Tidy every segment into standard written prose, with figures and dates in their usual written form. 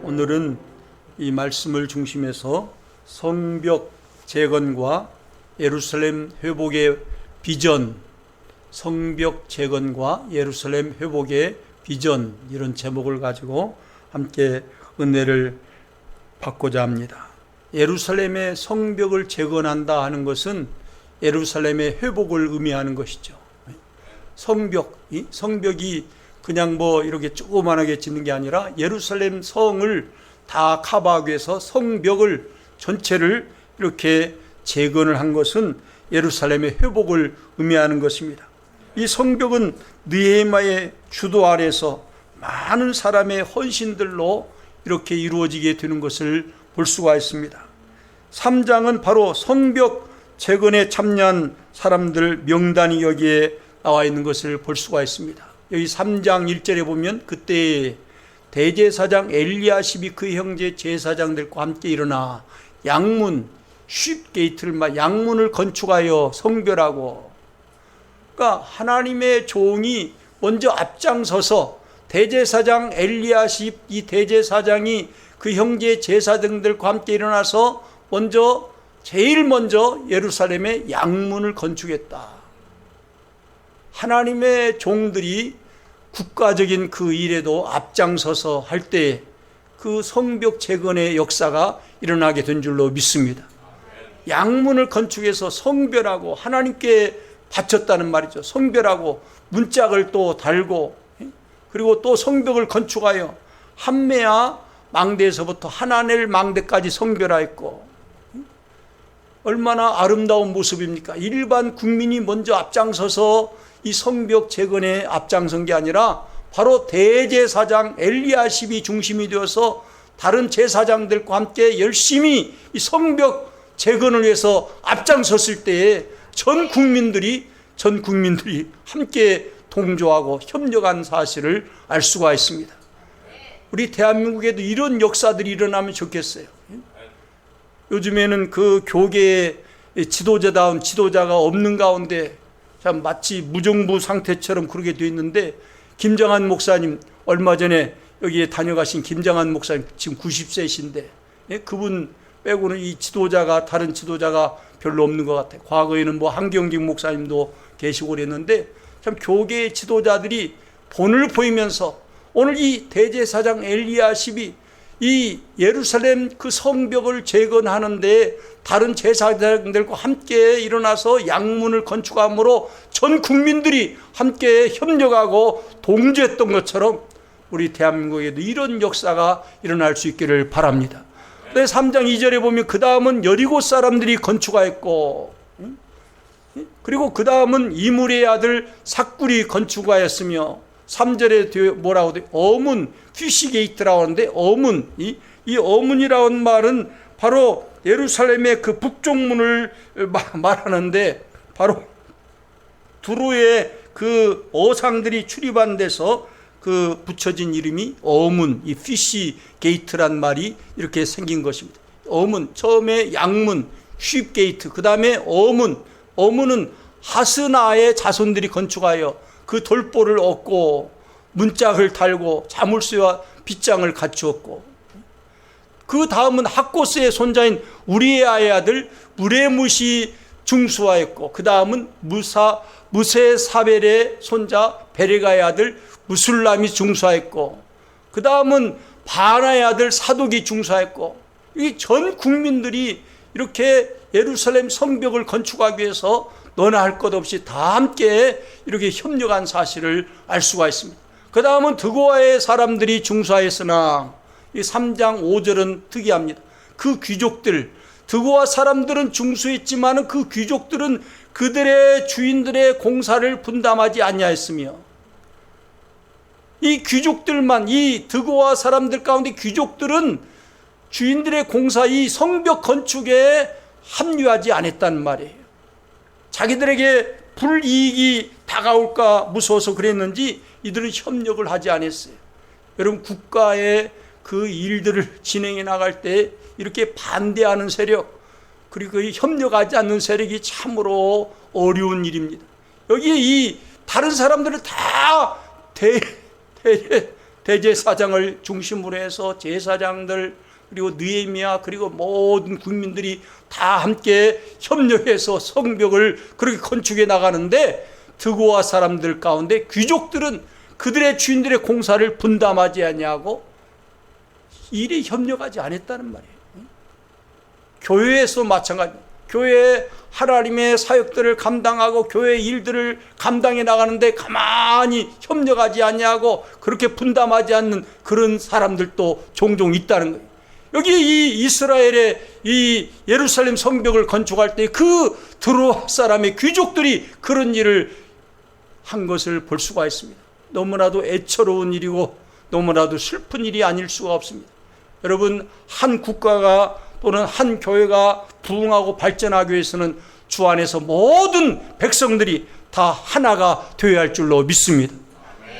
오늘은 이 말씀을 중심해서 성벽 재건과 예루살렘 회복의 비전, 성벽 재건과 예루살렘 회복의 비전, 이런 제목을 가지고 함께 은혜를 받고자 합니다. 예루살렘의 성벽을 재건한다 하는 것은 예루살렘의 회복을 의미하는 것이죠. 성벽이 그냥 이렇게 조그만하게 짓는 게 아니라 예루살렘 성을 다 커버하기 위해서 성벽을 전체를 이렇게 재건을 한 것은 예루살렘의 회복을 의미하는 것입니다. 이 성벽은 느헤미야의 주도 아래서 많은 사람의 헌신들로 이렇게 이루어지게 되는 것을 볼 수가 있습니다. 3장은 바로 성벽 재건에 참여한 사람들 명단이 여기에 나와 있는 것을 볼 수가 있습니다. 여기 3장 1절에 보면 그때 대제사장 엘리야십이 그 형제 제사장들과 함께 일어나 양문, 쉿게이트를 양문을 건축하여 성별하고, 그러니까 하나님의 종이 먼저 앞장서서 대제사장 엘리야십, 이 대제사장이 그 형제 제사장들과 함께 일어나서 제일 먼저 예루살렘에 양문을 건축했다. 하나님의 종들이 국가적인 그 일에도 앞장서서 할 때 그 성벽 재건의 역사가 일어나게 된 줄로 믿습니다. 양문을 건축해서 성별하고 하나님께 바쳤다는 말이죠. 성별하고 문짝을 또 달고, 그리고 또 성벽을 건축하여 한메아 망대에서부터 하나넬 망대까지 성별하였고, 얼마나 아름다운 모습입니까? 일반 국민이 먼저 앞장서서 이 성벽 재건에 앞장선 게 아니라 바로 대제사장 엘리야십이 중심이 되어서 다른 제사장들과 함께 열심히 이 성벽 재건을 위해서 앞장섰을 때에 전 국민들이 함께 동조하고 협력한 사실을 알 수가 있습니다. 우리 대한민국에도 이런 역사들이 일어나면 좋겠어요. 요즘에는 그 교계의 지도자다운 지도자가 없는 가운데 참 마치 무정부 상태처럼 그렇게 되어 있는데, 김정한 목사님, 얼마 전에 여기에 다녀가신 김정한 목사님 지금 90세이신데 그분 빼고는 이 다른 지도자가 별로 없는 것 같아요. 과거에는 한경직 목사님도 계시고 그랬는데, 참 교계의 지도자들이 본을 보이면서 오늘 이 대제사장 엘리야십이 이 예루살렘 그 성벽을 재건하는데 다른 제사장들과 함께 일어나서 양문을 건축함으로 전 국민들이 함께 협력하고 동조했던 것처럼 우리 대한민국에도 이런 역사가 일어날 수 있기를 바랍니다. 3장 2절에 보면 그 다음은 여리고 사람들이 건축하였고, 그리고 그 다음은 이물의 아들 삭굴이 건축하였으며, 3절에 뭐라고 돼요? 어문, 퀴시게이트라고 하는데, 어문, 이 어문이라는 말은 바로 예루살렘의 그 북쪽문을 말하는데, 바로 두로의 그 어상들이 출입한 데서 그 붙여진 이름이 어문, 이 피시게이트란 말이 이렇게 생긴 것입니다. 어문, 처음에 양문, 쉿게이트, 그 다음에 어문은 하스나의 자손들이 건축하여 그 돌보를 얻고 문짝을 달고 자물쇠와 빗장을 갖추었고, 그 다음은 학고스의 손자인 우리아의 아들 무레무시 중수하였고, 그 다음은 무세사벨의 손자 베레가의 아들 무술람이 중수하였고, 그 다음은 바나의 아들 사독이 중수하였고, 이 전 국민들이 이렇게 예루살렘 성벽을 건축하기 위해서 너나 할 것 없이 다 함께 이렇게 협력한 사실을 알 수가 있습니다. 그 다음은 드고아의 사람들이 중수하였으나, 이 3장 5절은 특이합니다. 그 귀족들, 드고아 사람들은 중수했지만 그 귀족들은 그들의 주인들의 공사를 분담하지 아니하였으며, 이 귀족들만, 이 드고아 사람들 가운데 귀족들은 주인들의 공사, 이 성벽 건축에 합류하지 않았단 말이에요. 자기들에게 불이익이 다가올까 무서워서 그랬는지 이들은 협력을 하지 않았어요. 여러분, 국가의 그 일들을 진행해 나갈 때 이렇게 반대하는 세력, 그리고 협력하지 않는 세력이 참으로 어려운 일입니다. 여기에 이 다른 사람들은 다 대제사장을 중심으로 해서 제사장들 그리고 느헤미야 그리고 모든 국민들이 다 함께 협력해서 성벽을 그렇게 건축해 나가는데 드고아 사람들 가운데 귀족들은 그들의 주인들의 공사를 분담하지 않냐고 일에 협력하지 않았다는 말이에요. 교회에서 마찬가지. 교회 하나님의 사역들을 감당하고 교회 일들을 감당해 나가는데 가만히 협력하지 않냐고 그렇게 분담하지 않는 그런 사람들도 종종 있다는 거예요. 여기 이 이스라엘의 이 예루살렘 성벽을 건축할 때 그 드로아 사람의 귀족들이 그런 일을 한 것을 볼 수가 있습니다. 너무나도 애처로운 일이고 너무나도 슬픈 일이 아닐 수가 없습니다. 여러분, 한 국가가 또는 한 교회가 부흥하고 발전하기 위해서는 주 안에서 모든 백성들이 다 하나가 되어야 할 줄로 믿습니다.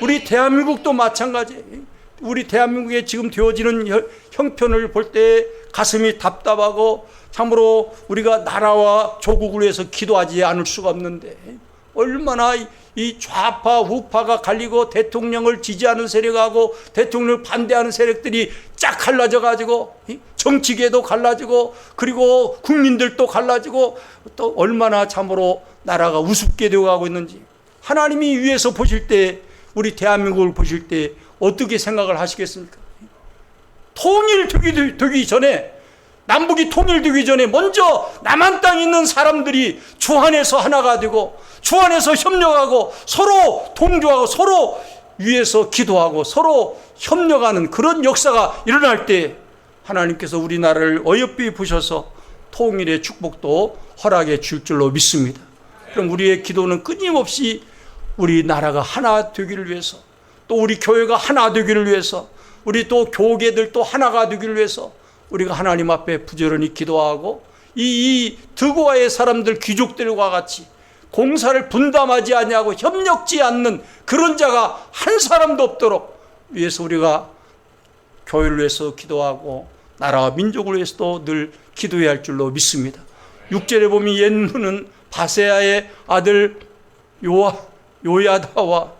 우리 대한민국도 마찬가지예요. 우리 대한민국에 지금 되어지는 형편을 볼 때 가슴이 답답하고 참으로 우리가 나라와 조국을 위해서 기도하지 않을 수가 없는데 얼마나 이 좌파 우파가 갈리고 대통령을 지지하는 세력하고 대통령을 반대하는 세력들이 쫙 갈라져 가지고 정치계도 갈라지고 그리고 국민들도 갈라지고 또 얼마나 참으로 나라가 우습게 되어가고 있는지 하나님이 위에서 보실 때 우리 대한민국을 보실 때 어떻게 생각을 하시겠습니까? 통일되기 전에 남북이 통일되기 전에 먼저 남한 땅에 있는 사람들이 주 안에서 하나가 되고 주 안에서 협력하고 서로 동조하고 서로 위에서 기도하고 서로 협력하는 그런 역사가 일어날 때 하나님께서 우리나라를 어여삐 보셔서 통일의 축복도 허락해 줄 줄로 믿습니다. 그럼 우리의 기도는 끊임없이 우리 나라가 하나 되기를 위해서 또 우리 교회가 하나 되기를 위해서 우리 또 교계들도 하나가 되기를 위해서 우리가 하나님 앞에 부지런히 기도하고 이 드고아의 사람들 귀족들과 같이 공사를 분담하지 않냐고 협력지 않는 그런 자가 한 사람도 없도록 위해서 우리가 교회를 위해서 기도하고 나라와 민족을 위해서도 늘 기도해야 할 줄로 믿습니다. 6절에 보면 옛문은 바세아의 아들 요야다와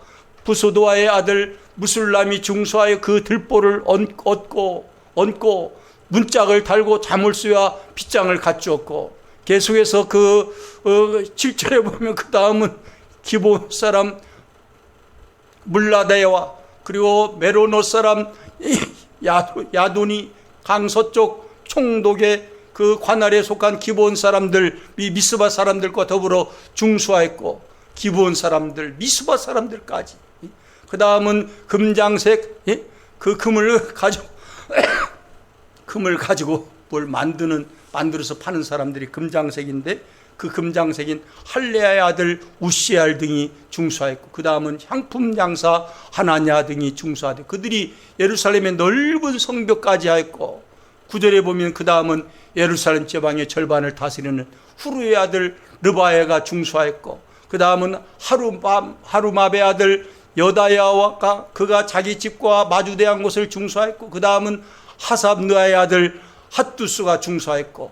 부소도아의 아들 무술람이 중수하여 그 들보를 얹고 문짝을 달고 자물쇠와 빗장을 갖추었고 계속해서 그 7절에 보면 그 다음은 기본 사람 물라데와 그리고 메로노 사람 야돈이 강서쪽 총독의 그 관할에 속한 기본 사람들 미스바 사람들과 더불어 중수하였고 기본 사람들 미스바 사람들까지 그 다음은 금장색 그 금을 가지고 뭘 만들어서 파는 사람들이 금장색인데 그 금장색인 할레아의 아들 우시알 등이 중수하였고 그 다음은 향품 장사 하나냐 등이 중수하되 그들이 예루살렘의 넓은 성벽까지 하였고 9절에 보면 그 다음은 예루살렘 지방의 절반을 다스리는 후루의 아들 르바야가 중수하였고 그 다음은 하루마베 아들 여다야와 그가 자기 집과 마주대한 곳을 중수하였고 그 다음은 하삽느아의 아들 핫두스가 중수하였고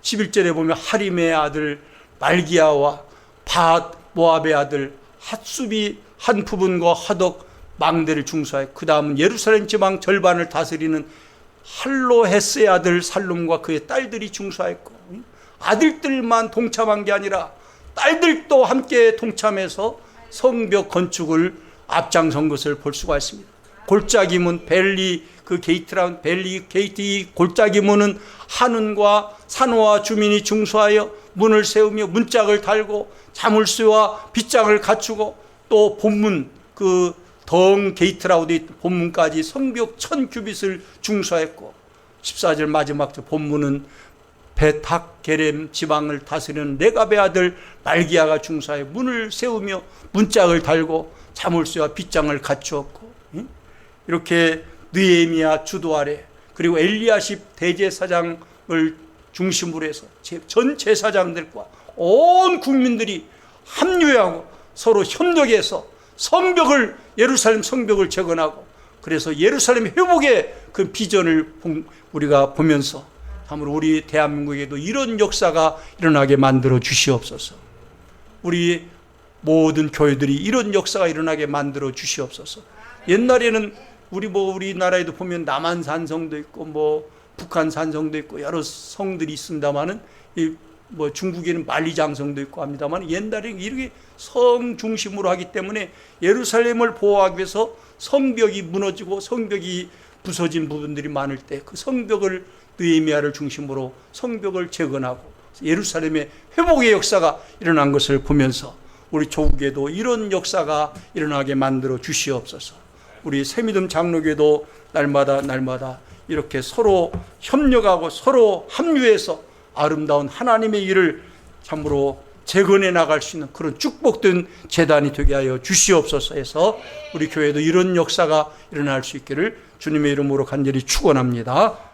11절에 보면 하림의 아들 말기야와 밧 모압의 아들 핫수비 한 부분과 하덕 망대를 중수하였고 그 다음은 예루살렘 지방 절반을 다스리는 할로헤스의 아들 살룸과 그의 딸들이 중수하였고 아들들만 동참한 게 아니라 딸들도 함께 동참해서 성벽 건축을 앞장선 것을 볼 수가 있습니다. 골짜기문 벨리 그 게이트라운 벨리 게이트 골짜기 문은 한운과 산호와 주민이 중수하여 문을 세우며 문짝을 달고 자물쇠와 빗장을 갖추고 또 본문 그 덩 게이트라고 돼 있던 본문까지 성벽 1000규빗을 중수하였고 14절 마지막 절 본문은 베탁게렘 지방을 다스리는 레갑의 아들 말기야가 중수하여 문을 세우며 문짝을 달고 자물쇠와 빗장을 갖추었고 이렇게 느헤미야 주도 아래 그리고 엘리야십 대제사장을 중심으로 해서 전 제사장들과 온 국민들이 합류하고 서로 협력해서 성벽을 예루살렘 성벽을 재건하고 그래서 예루살렘 회복의 그 비전을 우리가 보면서 참으로 우리 대한민국에도 이런 역사가 일어나게 만들어 주시옵소서. 우리 모든 교회들이 이런 역사가 일어나게 만들어 주시옵소서. 옛날에는 우리나라에도 보면 남한 산성도 있고 뭐 북한 산성도 있고 여러 성들이 있습니다만은 중국에는 만리장성도 있고 합니다만 옛날에 이렇게 성 중심으로 하기 때문에 예루살렘을 보호하기 위해서 성벽이 무너지고 성벽이 부서진 부분들이 많을 때 그 성벽을 느헤미야를 중심으로 성벽을 재건하고 예루살렘의 회복의 역사가 일어난 것을 보면서 우리 조국에도 이런 역사가 일어나게 만들어 주시옵소서. 우리 새미듬 장로교도 날마다 이렇게 서로 협력하고 서로 합류해서 아름다운 하나님의 일을 참으로 재건해 나갈 수 있는 그런 축복된 재단이 되게 하여 주시옵소서 해서 우리 교회도 이런 역사가 일어날 수 있기를 주님의 이름으로 간절히 축원합니다.